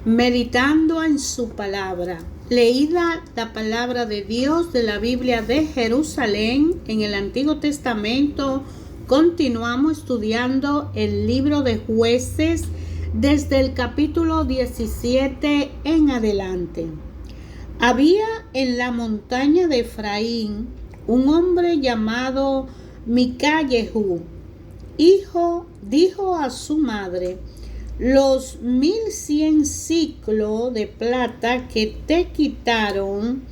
meditando en su palabra. Leída la palabra de Dios de la Biblia de Jerusalén en el Antiguo Testamento, continuamos estudiando el libro de Jueces desde el capítulo 17 en adelante. Había en la montaña de Efraín un hombre llamado Micah-Yehú. Dijo a su madre: los 1100 siclos de plata que te quitaron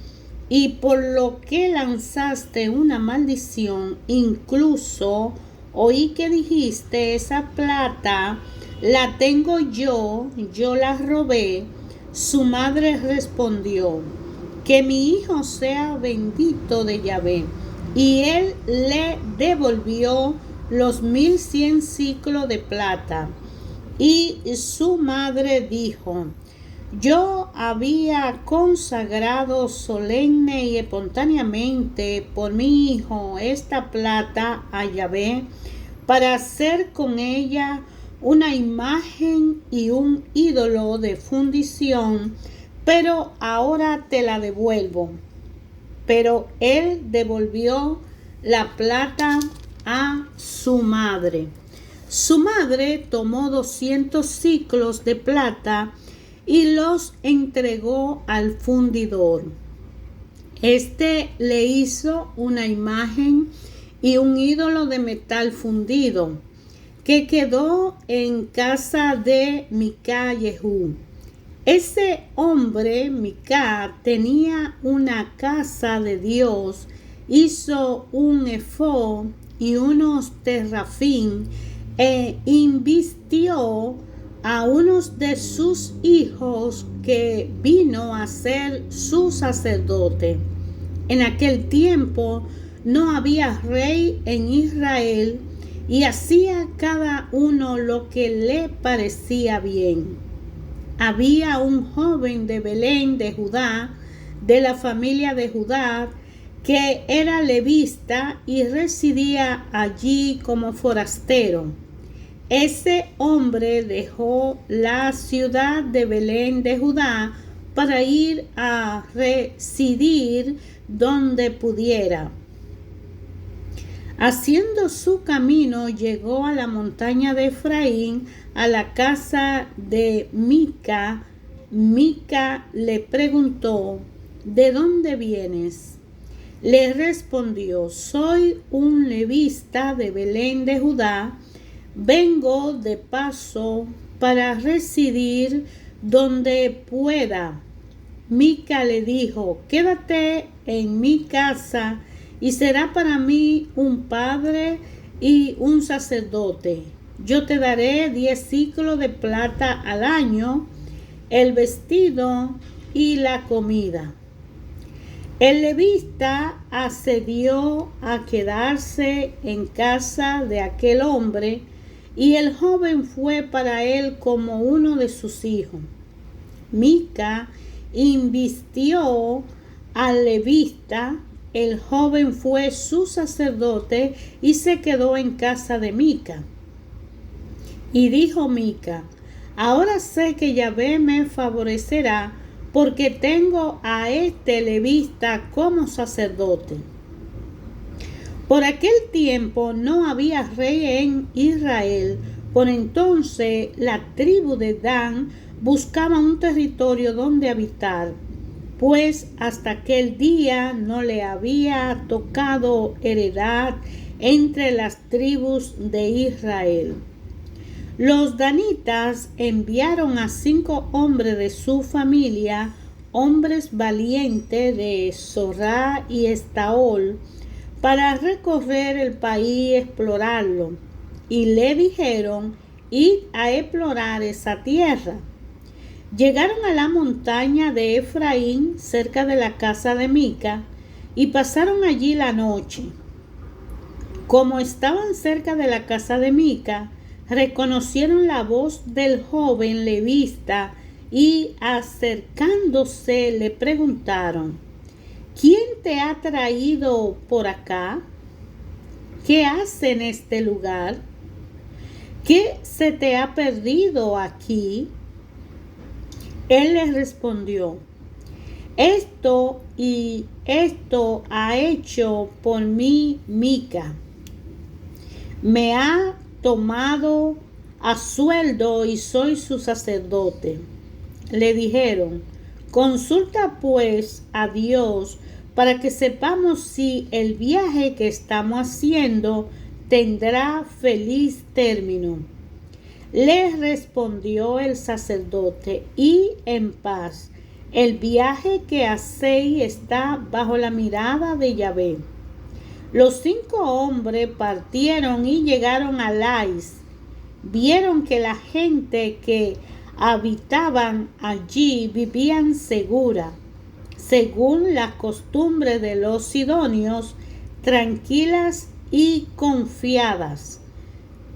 y por lo que lanzaste una maldición, incluso oí que dijiste: esa plata la tengo yo la robé. Su madre respondió: que mi hijo sea bendito de Yahvé. Y él le devolvió los 1100 siclos de plata. Y su madre dijo: yo había consagrado solemne y espontáneamente por mi hijo esta plata a Yahvé para hacer con ella una imagen y un ídolo de fundición, pero ahora te la devuelvo. Pero él devolvió la plata a su madre. Su madre tomó 200 siclos de plata y los entregó al fundidor. Este le hizo una imagen y un ídolo de metal fundido que quedó en casa de Micah-Yehú. Ese hombre, Micah, tenía una casa de Dios, hizo un efod y unos terrafín e invistió a unos de sus hijos que vino a ser su sacerdote. En aquel tiempo no había rey en Israel y hacía cada uno lo que le parecía bien. Había un joven de Belén de Judá, de la familia de Judá, que era levita y residía allí como forastero. Ese hombre dejó la ciudad de Belén de Judá para ir a residir donde pudiera. Haciendo su camino, llegó a la montaña de Efraín, a la casa de Micah. Micah le preguntó: ¿de dónde vienes? Le respondió: soy un levita de Belén de Judá. Vengo de paso para residir donde pueda. Micah le dijo: quédate en mi casa y será para mí un padre y un sacerdote. Yo te daré 10 siclos de plata al año, el vestido y la comida. El levita accedió a quedarse en casa de aquel hombre, y el joven fue para él como uno de sus hijos. Micah invistió al levita. El joven fue su sacerdote y se quedó en casa de Micah. Y dijo Micah: ahora sé que Yahvé me favorecerá, porque tengo a este levita como sacerdote. Por aquel tiempo no había rey en Israel. Por entonces la tribu de Dan buscaba un territorio donde habitar, pues hasta aquel día no le había tocado heredad entre las tribus de Israel. Los danitas enviaron a 5 hombres de su familia, hombres valientes de Zorá y Estaol, para recorrer el país y explorarlo. Y le dijeron: id a explorar esa tierra. Llegaron a la montaña de Efraín, cerca de la casa de Micah, y pasaron allí la noche. Como estaban cerca de la casa de Micah, reconocieron la voz del joven levita y, acercándose, le preguntaron: ¿quién te ha traído por acá? ¿Qué hace en este lugar? ¿Qué se te ha perdido aquí? Él les respondió: esto y esto ha hecho por mí Mica. Me ha tomado a sueldo y soy su sacerdote. Le dijeron: consulta pues a Dios para que sepamos si el viaje que estamos haciendo tendrá feliz término. Le respondió el sacerdote: y en paz. El viaje que hacéis está bajo la mirada de Yahvé. Los 5 hombres partieron y llegaron a Lais. Vieron que la gente que habitaban allí vivían segura, según las costumbres de los sidonios, tranquilas y confiadas,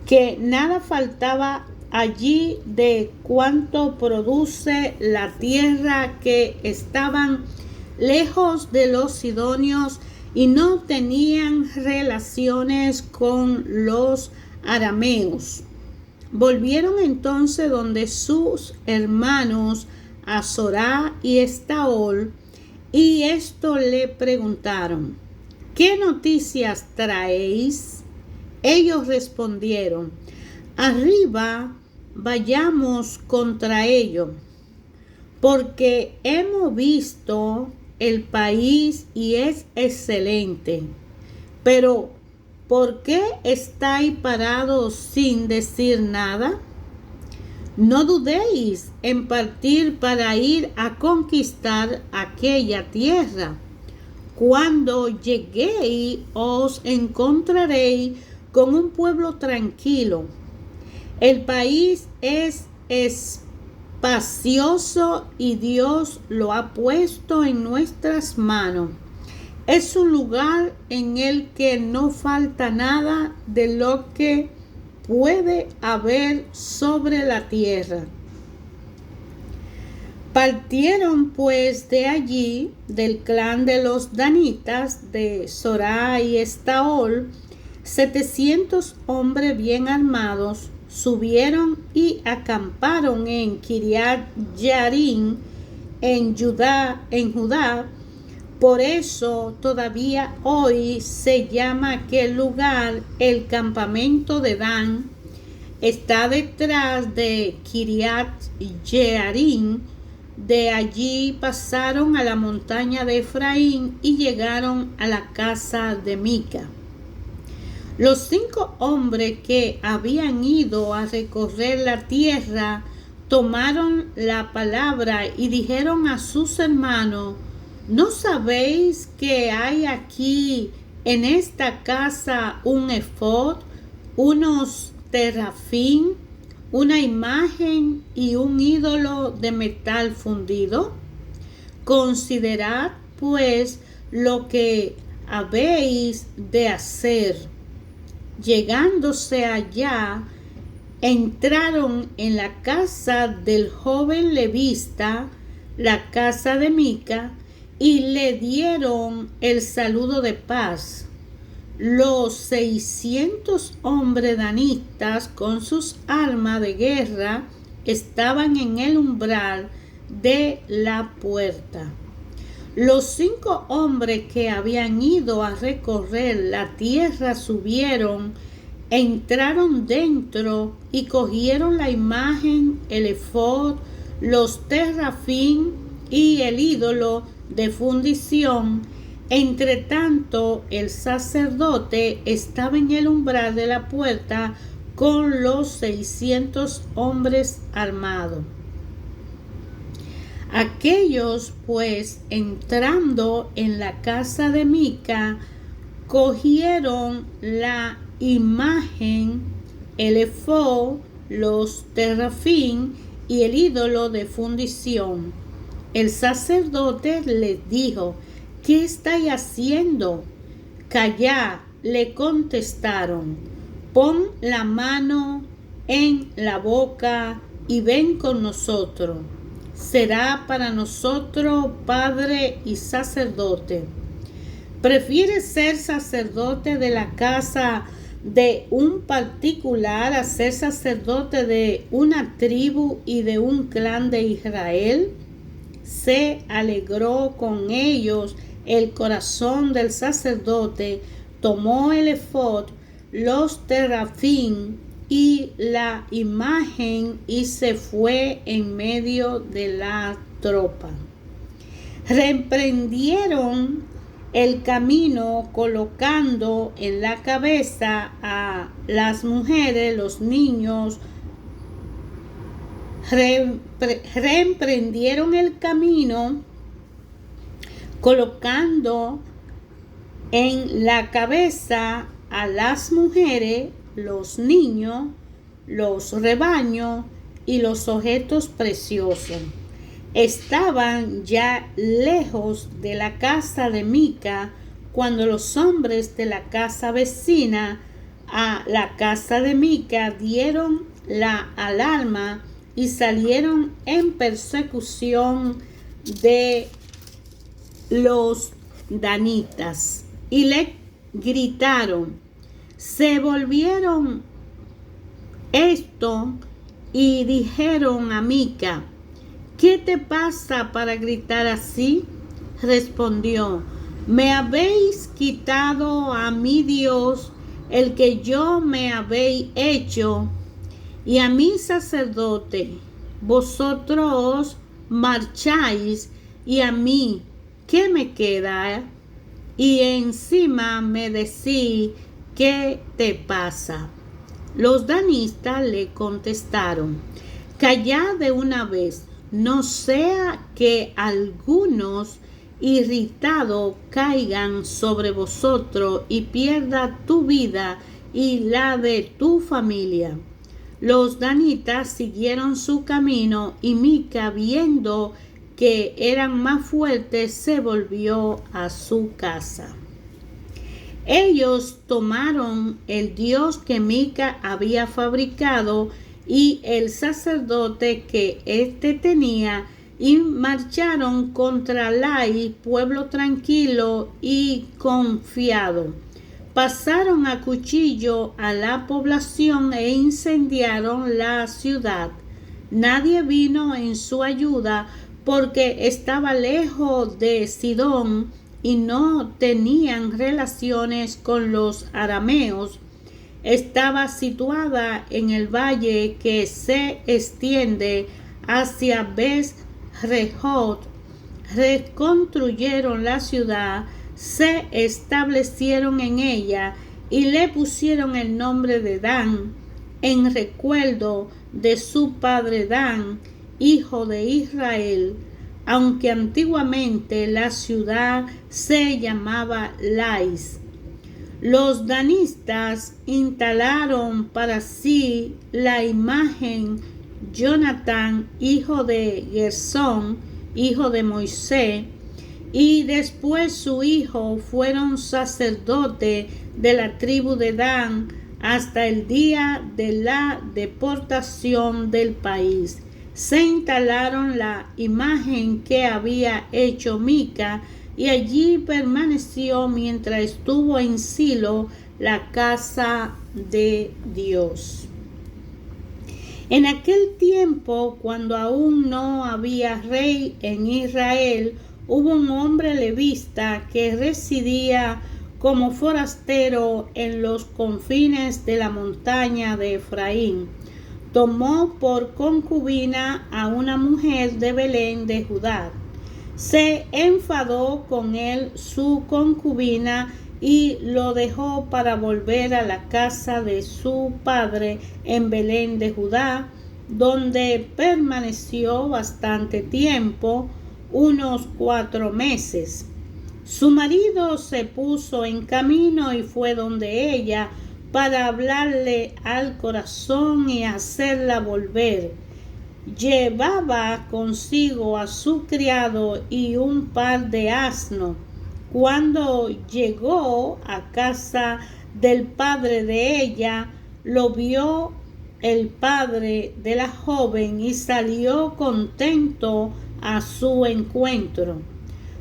que nada faltaba allí de cuanto produce la tierra, que estaban lejos de los sidonios y no tenían relaciones con los arameos. Volvieron entonces donde sus hermanos Azorá y Estaol, y esto le preguntaron: ¿qué noticias traéis? Ellos respondieron: arriba vayamos contra ellos, porque hemos visto el país y es excelente. Pero ¿por qué estáis parados sin decir nada? No dudéis en partir para ir a conquistar aquella tierra. Cuando lleguéis os encontraréis con un pueblo tranquilo. El país es espacioso y Dios lo ha puesto en nuestras manos. Es un lugar en el que no falta nada de lo que puede haber sobre la tierra. Partieron pues de allí, del clan de los danitas, de Zorá y Estaol, 700 hombres bien armados, subieron y acamparon en Kiriat Yarim, en Judá. Por eso todavía hoy se llama aquel lugar el campamento de Dan. Está detrás de Kiriat Jearim. De allí pasaron a la montaña de Efraín y llegaron a la casa de Mica. Los 5 hombres que habían ido a recorrer la tierra tomaron la palabra y dijeron a sus hermanos: ¿no sabéis que hay aquí en esta casa un efod, unos terafín, una imagen y un ídolo de metal fundido? Considerad pues lo que habéis de hacer. Llegándose allá, entraron en la casa del joven levista, la casa de Mica, y le dieron el saludo de paz. Los 600 hombres danistas con sus armas de guerra estaban en el umbral de la puerta. Los 5 hombres que habían ido a recorrer la tierra subieron, entraron dentro y cogieron la imagen, el efod, los terafín y el ídolo de fundición. Entre tanto, el sacerdote estaba en el umbral de la puerta con los 600 hombres armados. Aquellos pues, entrando en la casa de Mica, cogieron la imagen, el efod, los terafín y el ídolo de fundición. El sacerdote les dijo: ¿qué estáis haciendo? Callad, le contestaron. Pon la mano en la boca y ven con nosotros. Será para nosotros padre y sacerdote. ¿Prefieres ser sacerdote de la casa de un particular a ser sacerdote de una tribu y de un clan de Israel? Se alegró con ellos el corazón del sacerdote, tomó el efod, los terafín y la imagen y se fue en medio de la tropa. Reemprendieron el camino colocando en la cabeza a las mujeres, los niños. Reemprendieron el camino colocando en la cabeza a las mujeres, los niños, los rebaños y los objetos preciosos. Estaban ya lejos de la casa de Mica cuando los hombres de la casa vecina a la casa de Mica dieron la alarma y salieron en persecución de los danitas y le gritaron. Se volvieron esto y dijeron a Mica: ¿qué te pasa para gritar así? Respondió: me habéis quitado a mi Dios, el que yo me habéis hecho, y a mi sacerdote. Vosotros marcháis, y a mí, ¿qué me queda? Y encima me decís: ¿qué te pasa? Los danistas le contestaron: callad de una vez, no sea que algunos irritados caigan sobre vosotros y pierda tu vida y la de tu familia. Los danitas siguieron su camino y Mica, viendo que eran más fuertes, se volvió a su casa. Ellos tomaron el dios que Mica había fabricado y el sacerdote que éste tenía y marcharon contra Lai, pueblo tranquilo y confiado. Pasaron a cuchillo a la población e incendiaron la ciudad. Nadie vino en su ayuda porque estaba lejos de Sidón y no tenían relaciones con los arameos. Estaba situada en el valle que se extiende hacia Bet-Rehot. Reconstruyeron la ciudad, se establecieron en ella y le pusieron el nombre de Dan, en recuerdo de su padre Dan, hijo de Israel, aunque antiguamente la ciudad se llamaba Lais. Los danistas instalaron para sí la imagen Jonatán, hijo de Gersón, hijo de Moisés, y después su hijo fueron sacerdotes de la tribu de Dan hasta el día de la deportación del país. Se instalaron la imagen que había hecho Mica y allí permaneció mientras estuvo en Silo, la casa de Dios. En aquel tiempo, cuando aún no había rey en Israel, hubo un hombre levita que residía como forastero en los confines de la montaña de Efraín. Tomó por concubina a una mujer de Belén de Judá. Se enfadó con él su concubina y lo dejó para volver a la casa de su padre en Belén de Judá, donde permaneció bastante tiempo, unos 4 meses. Su marido se puso en camino y fue donde ella para hablarle al corazón y hacerla volver. Llevaba consigo a su criado y un par de asnos. Cuando llegó a casa del padre de ella, lo vio el padre de la joven y salió contento a su encuentro.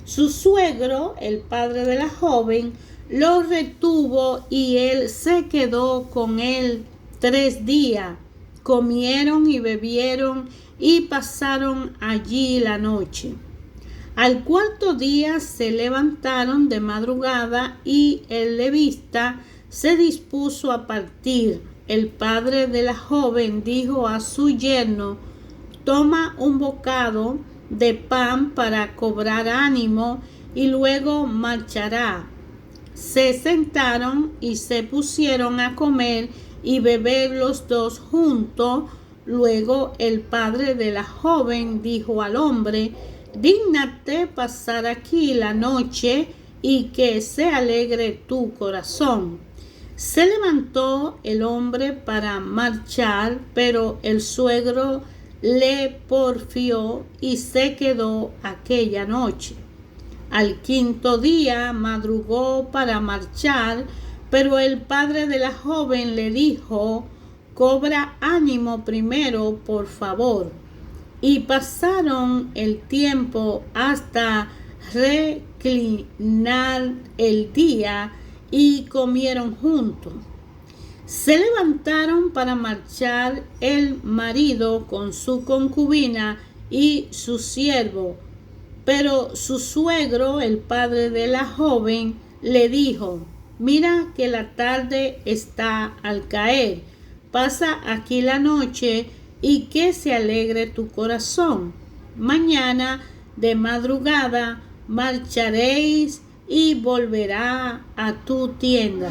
Su suegro, el padre de la joven, lo retuvo y él se quedó con él 3 días. Comieron y bebieron y pasaron allí la noche. Al cuarto día se levantaron de madrugada y el levita se dispuso a partir. El padre de la joven dijo a su yerno: toma un bocado de pan para cobrar ánimo y luego marchará. Se sentaron y se pusieron a comer y beber los dos juntos. Luego el padre de la joven dijo al hombre: dígnate pasar aquí la noche y que se alegre tu corazón. Se levantó el hombre para marchar, pero el suegro le porfió y se quedó aquella noche. Al quinto día madrugó para marchar, pero el padre de la joven le dijo: cobra ánimo primero, por favor. Y pasaron el tiempo hasta reclinar el día y comieron juntos. Se levantaron para marchar el marido con su concubina y su siervo, pero su suegro, el padre de la joven, le dijo: mira que la tarde está al caer, pasa aquí la noche y que se alegre tu corazón. Mañana de madrugada marcharéis y volverá a tu tienda.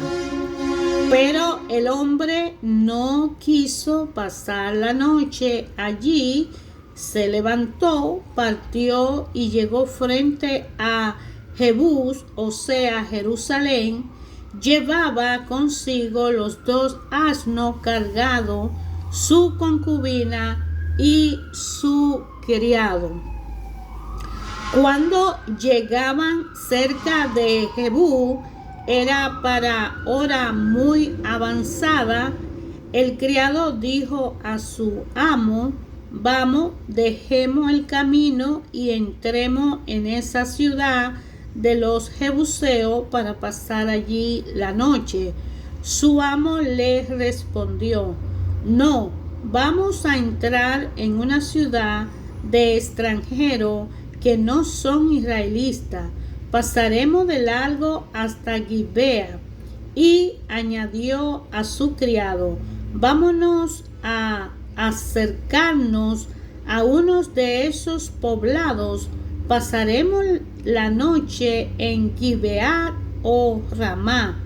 Pero el hombre no quiso pasar la noche allí. Se levantó, partió y llegó frente a Jebús, o sea, Jerusalén. Llevaba consigo los 2 asnos cargados, su concubina y su criado. Cuando llegaban cerca de Jebús, era para hora muy avanzada. El criado dijo a su amo: vamos, dejemos el camino y entremos en esa ciudad de los jebuseos para pasar allí la noche. Su amo le respondió: no, vamos a entrar en una ciudad de extranjeros que no son israelitas. Pasaremos de largo hasta Gibea. Y añadió a su criado: vámonos a acercarnos a unos de esos poblados. Pasaremos la noche en Gibeat o Ramá.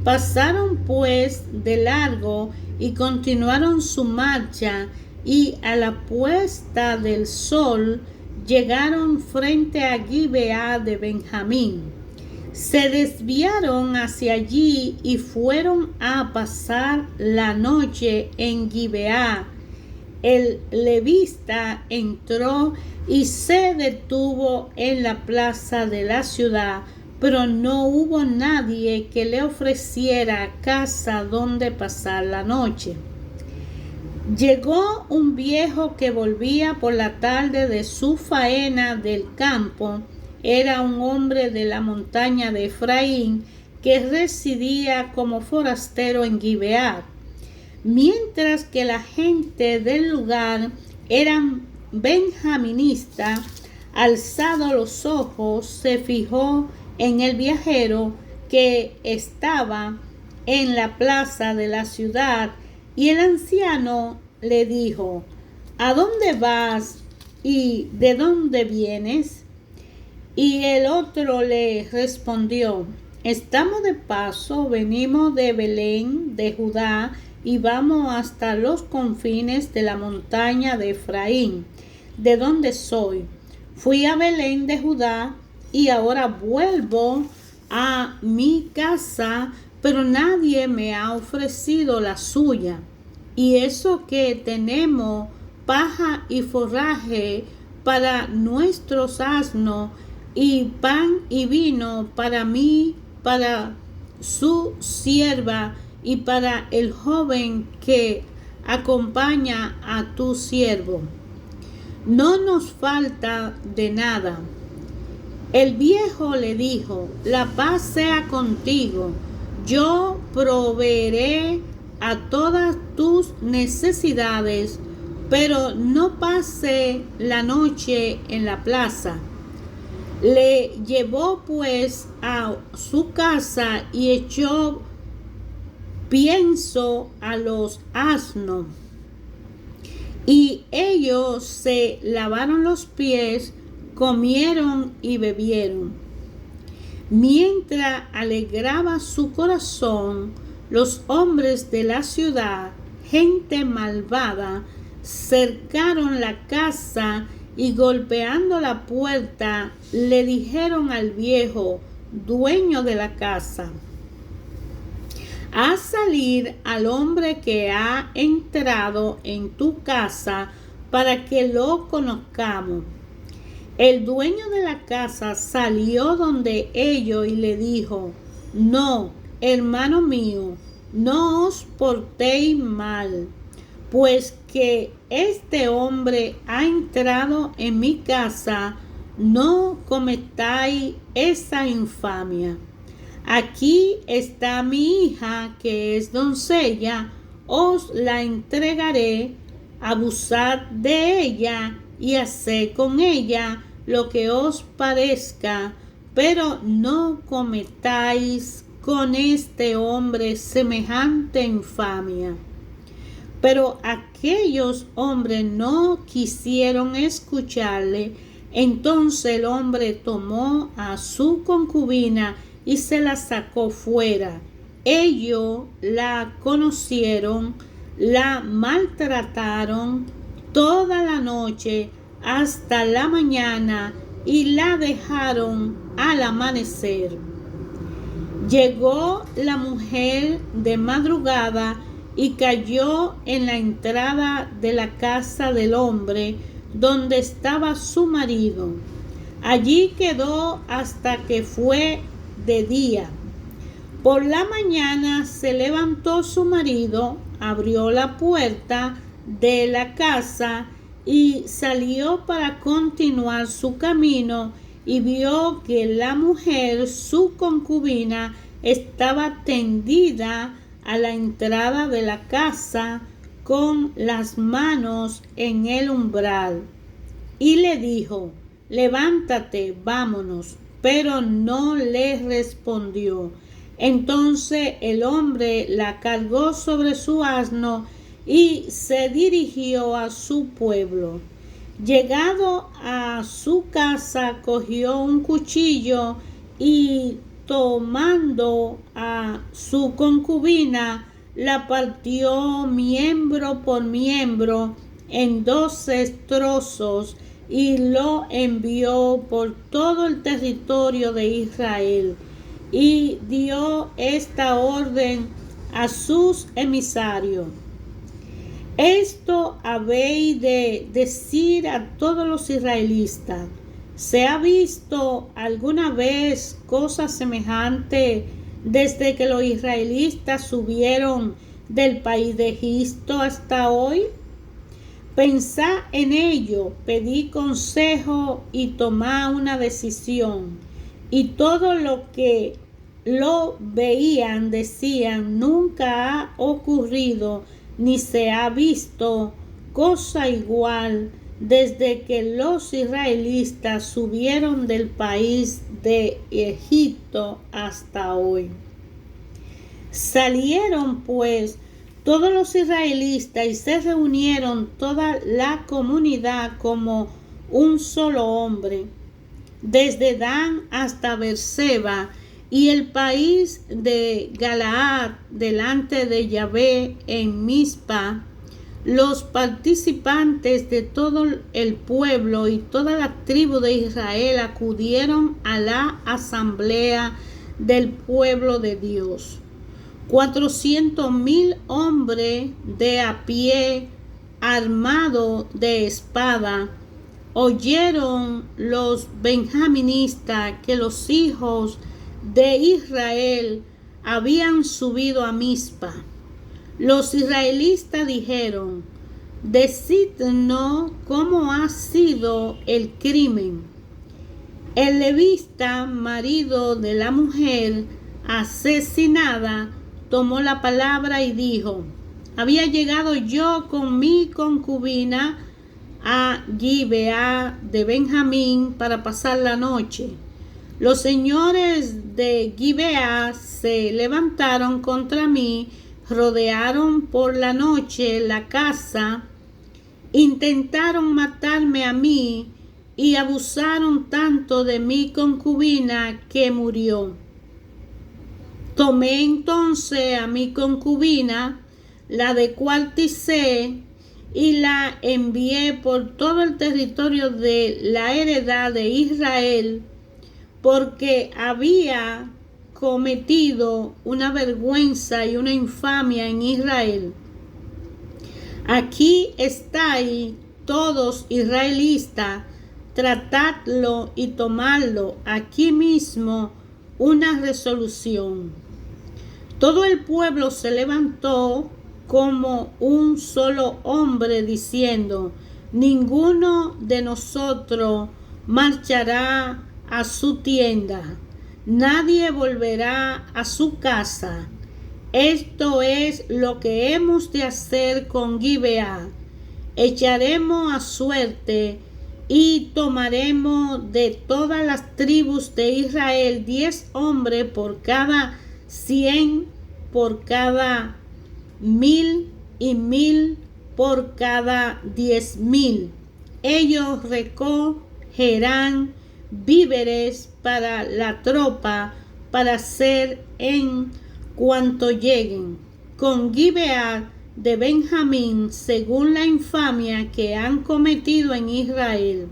Pasaron pues de largo y continuaron su marcha, y a la puesta del sol llegaron frente a Gibeá de Benjamín. Se desviaron hacia allí y fueron a pasar la noche en Gibeá. El levita entró y se detuvo en la plaza de la ciudad, pero no hubo nadie que le ofreciera casa donde pasar la noche. Llegó un viejo que volvía por la tarde de su faena del campo. Era un hombre de la montaña de Efraín que residía como forastero en Gibeá. Mientras que la gente del lugar eran benjaministas, alzado los ojos, se fijó en el viajero que estaba en la plaza de la ciudad, y el anciano le dijo: ¿a dónde vas y de dónde vienes? Y el otro le respondió: estamos de paso, venimos de Belén de Judá y vamos hasta los confines de la montaña de Efraín, de donde soy. Fui a Belén de Judá y ahora vuelvo a mi casa, pero nadie me ha ofrecido la suya. Y eso que tenemos paja y forraje para nuestros asnos, y pan y vino para mí, para su sierva y para el joven que acompaña a tu siervo. No nos falta de nada. El viejo le dijo: la paz sea contigo, yo proveeré a todas tus necesidades, pero no pase la noche en la plaza. Le llevó pues a su casa y echó pienso a los asnos. Y ellos se lavaron los pies, comieron y bebieron. Mientras alegraba su corazón, los hombres de la ciudad, gente malvada, cercaron la casa y golpeando la puerta le dijeron al viejo, dueño de la casa: haz salir al hombre que ha entrado en tu casa para que lo conozcamos. El dueño de la casa salió donde ellos y le dijo: no, hermano mío, no os portéis mal, pues que este hombre ha entrado en mi casa, no cometáis esa infamia. Aquí está mi hija, que es doncella, os la entregaré, abusad de ella y haced con ella lo que os parezca, pero no cometáis con este hombre semejante infamia. Pero aquellos hombres no quisieron escucharle. Entonces el hombre tomó a su concubina y se la sacó fuera. Ellos la conocieron, la maltrataron toda la noche hasta la mañana y la dejaron al amanecer. Llegó la mujer de madrugada y cayó en la entrada de la casa del hombre donde estaba su marido. Allí quedó hasta que fue de día. Por la mañana se levantó su marido, abrió la puerta de la casa y salió para continuar su camino, y vio que la mujer, su concubina, estaba tendida a la entrada de la casa con las manos en el umbral. Y le dijo: levántate, vámonos. Pero no le respondió. Entonces el hombre la cargó sobre su asno y se dirigió a su pueblo. Llegado a su casa, cogió un cuchillo y, tomando a su concubina, la partió miembro por miembro en 12 trozos y lo envió por todo el territorio de Israel. Y dio esta orden a sus emisarios: esto habéis de decir a todos los israelitas: ¿se ha visto alguna vez cosa semejante desde que los israelitas subieron del país de Egipto hasta hoy? Pensad en ello, pedid consejo y tomad una decisión. Y todo lo que lo veían decían: nunca ha ocurrido ni se ha visto cosa igual desde que los israelitas subieron del país de Egipto hasta hoy. Salieron pues todos los israelitas y se reunieron toda la comunidad como un solo hombre, desde Dan hasta Beerseba y el país de Galaad, delante de Yahvé en Mizpa. Los participantes de todo el pueblo y toda la tribu de Israel acudieron a la asamblea del pueblo de Dios. 400,000 hombres de a pie, armados de espada. Oyeron los benjaministas que los hijos de Israel habían subido a Mizpa. Los israelitas dijeron: decidnos cómo ha sido el crimen. El levita, marido de la mujer asesinada, tomó la palabra y dijo: había llegado yo con mi concubina a Gibeá de Benjamín para pasar la noche. Los señores de Gibeá se levantaron contra mí, rodearon por la noche la casa, intentaron matarme a mí y abusaron tanto de mi concubina que murió. Tomé entonces a mi concubina, la descuarticé y la envié por todo el territorio de la heredad de Israel, porque había cometido una vergüenza y una infamia en Israel. Aquí estáis todos israelitas, tratadlo y tomadlo aquí mismo una resolución. Todo el pueblo se levantó como un solo hombre diciendo: ninguno de nosotros marchará a su tienda, nadie volverá a su casa. Esto es lo que hemos de hacer con Gibeá. Echaremos a suerte y tomaremos de todas las tribus de Israel 10 hombres por cada 100, por cada 1000 y 1000 por cada 10,000. Ellos recogerán víveres para la tropa para hacer en cuanto lleguen con Gibeá de Benjamín, según la infamia que han cometido en Israel.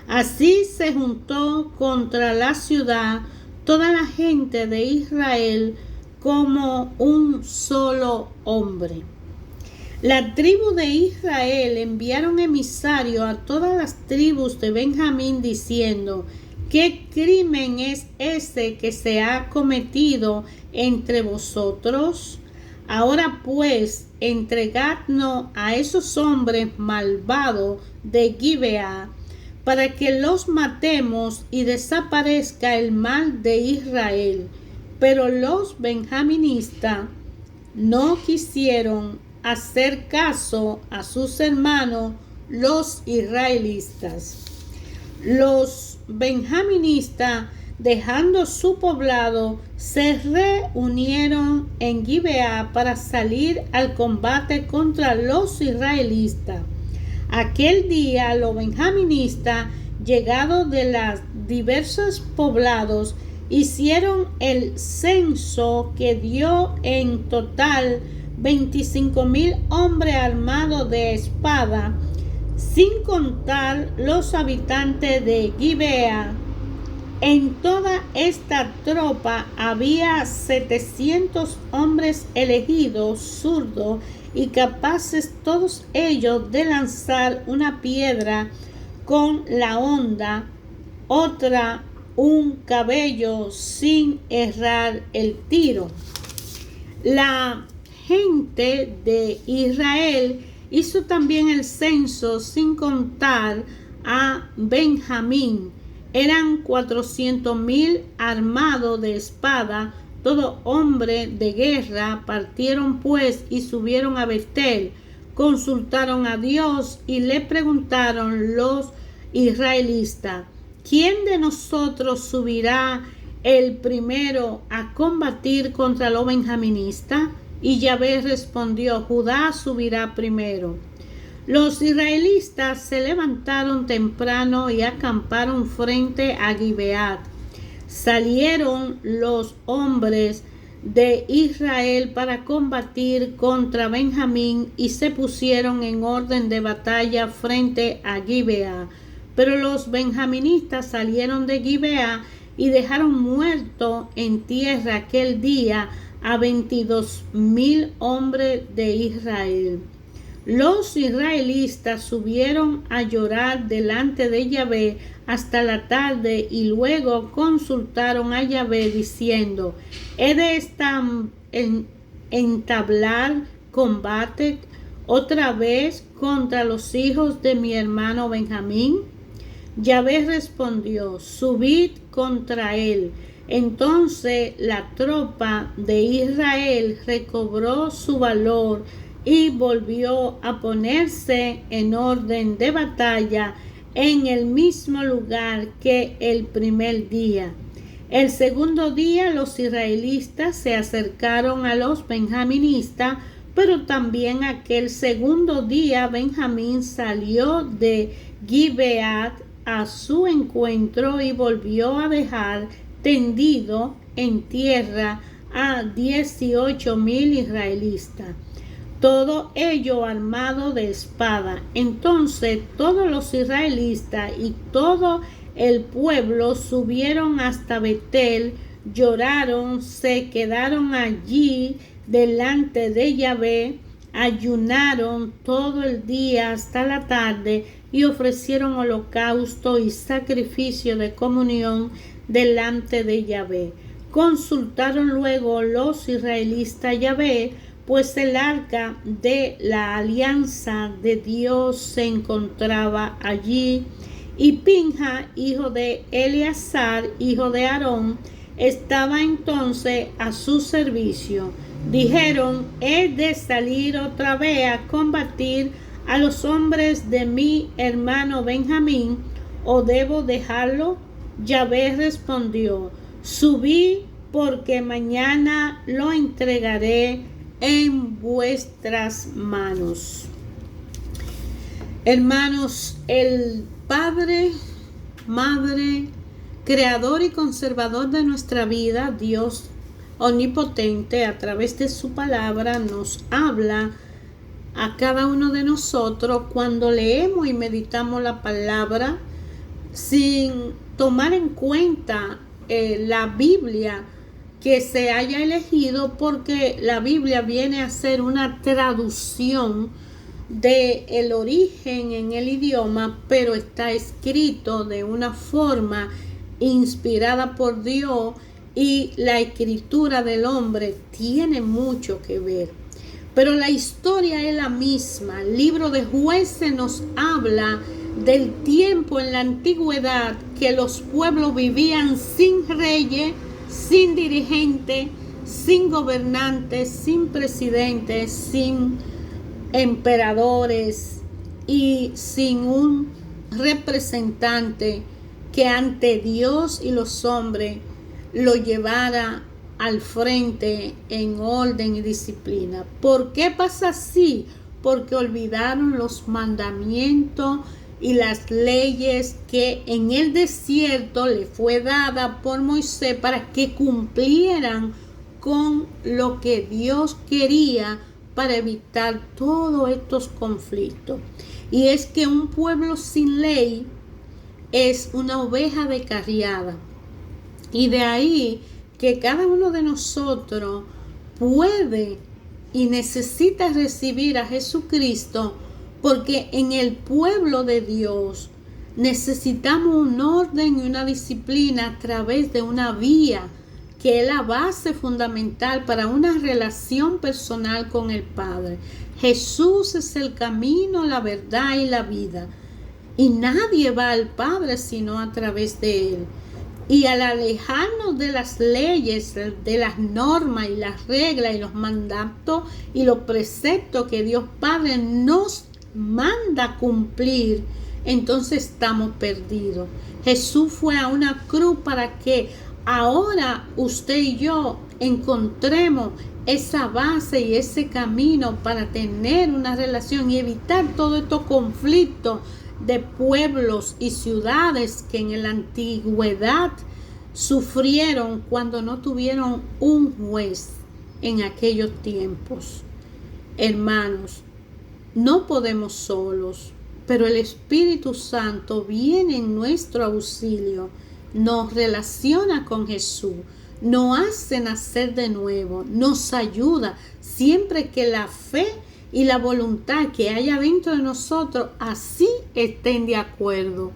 Así se juntó contra la ciudad toda la gente de Israel como un solo hombre. La tribu de Israel enviaron emisarios a todas las tribus de Benjamín diciendo: ¿qué crimen es ese que se ha cometido entre vosotros? Ahora pues, entregadnos a esos hombres malvados de Gibeá, para que los matemos y desaparezca el mal de Israel. Pero los benjaministas no quisieron hacer caso a sus hermanos los israelitas. Los benjaministas, dejando su poblado, se reunieron en Gibeá para salir al combate contra los israelitas. Aquel día los benjaministas, llegados de los diversos poblados, hicieron el censo, que dio en total 25,000 hombres armados de espada, sin contar los habitantes de Gibeá. En toda esta tropa había 700 hombres elegidos, zurdos y capaces todos ellos de lanzar una piedra con la honda, otra un cabello, sin errar el tiro. La gente de Israel hizo también el censo sin contar a Benjamín. Eran 400,000 armados de espada, todo hombre de guerra. Partieron pues y subieron a Betel, consultaron a Dios y le preguntaron los israelitas: ¿quién de nosotros subirá el primero a combatir contra los benjaministas? Y Yahvé respondió: Judá subirá primero. Los israelitas se levantaron temprano y acamparon frente a Gibeat. Salieron los hombres de Israel para combatir contra Benjamín y se pusieron en orden de batalla frente a Gibeá. Pero los benjaministas salieron de Gibeá y dejaron muerto en tierra aquel día a 22,000 hombres de Israel. Los israelitas subieron a llorar delante de Yahvé hasta la tarde y luego consultaron a Yahvé diciendo: ¿he de entablar combate otra vez contra los hijos de mi hermano Benjamín? Yahvé respondió: subid contra él. Entonces la tropa de Israel recobró su valor y volvió a ponerse en orden de batalla en el mismo lugar que el primer día. El segundo día los israelitas se acercaron a los benjaministas, pero también aquel segundo día Benjamín salió de Gibeat a su encuentro y volvió a dejar tendido en tierra a 18,000 israelitas, todo ello armado de espada. Entonces todos los israelitas y todo el pueblo subieron hasta Betel, lloraron, se quedaron allí delante de Yahvé, ayunaron todo el día hasta la tarde y ofrecieron holocausto y sacrificio de comunión delante de Yahvé. Consultaron luego los israelitas Yahvé, pues el arca de la alianza de Dios se encontraba allí, y Pinja, hijo de Eleazar, hijo de Aarón, estaba entonces a su servicio. Dijeron: he de salir otra vez a combatir a los hombres de mi hermano Benjamín, ¿o debo dejarlo? Yahvé respondió: subí, porque mañana lo entregaré en vuestras manos. Hermanos, el Padre, Madre, Creador y Conservador de nuestra vida, Dios omnipotente, a través de su palabra nos habla a cada uno de nosotros cuando leemos y meditamos la palabra sin tomar en cuenta la Biblia que se haya elegido, porque la Biblia viene a ser una traducción del origen en el idioma, pero está escrito de una forma inspirada por Dios, y la escritura del hombre tiene mucho que ver. Pero la historia es la misma. El libro de Jueces nos habla del tiempo en la antigüedad que los pueblos vivían sin reyes, sin dirigentes, sin gobernantes, sin presidentes, sin emperadores y sin un representante que ante Dios y los hombres lo llevara al frente en orden y disciplina. ¿Por qué pasa así? Porque olvidaron los mandamientos y las leyes que en el desierto le fue dada por Moisés para que cumplieran con lo que Dios quería para evitar todos estos conflictos. Y es que un pueblo sin ley es una oveja descarriada. Y de ahí que cada uno de nosotros puede y necesita recibir a Jesucristo, porque en el pueblo de Dios necesitamos un orden y una disciplina a través de una vía que es la base fundamental para una relación personal con el Padre. Jesús es el camino, la verdad y la vida, y nadie va al Padre sino a través de Él. Y al alejarnos de las leyes, de las normas y las reglas y los mandatos y los preceptos que Dios Padre nos manda cumplir, entonces estamos perdidos. Jesús fue a una cruz para que ahora usted y yo encontremos esa base y ese camino para tener una relación y evitar todos estos conflictos de pueblos y ciudades que en la antigüedad sufrieron cuando no tuvieron un juez en aquellos tiempos. Hermanos, no podemos solos, pero el Espíritu Santo viene en nuestro auxilio, nos relaciona con Jesús, nos hace nacer de nuevo, nos ayuda siempre que la fe y la voluntad que haya dentro de nosotros así estén de acuerdo.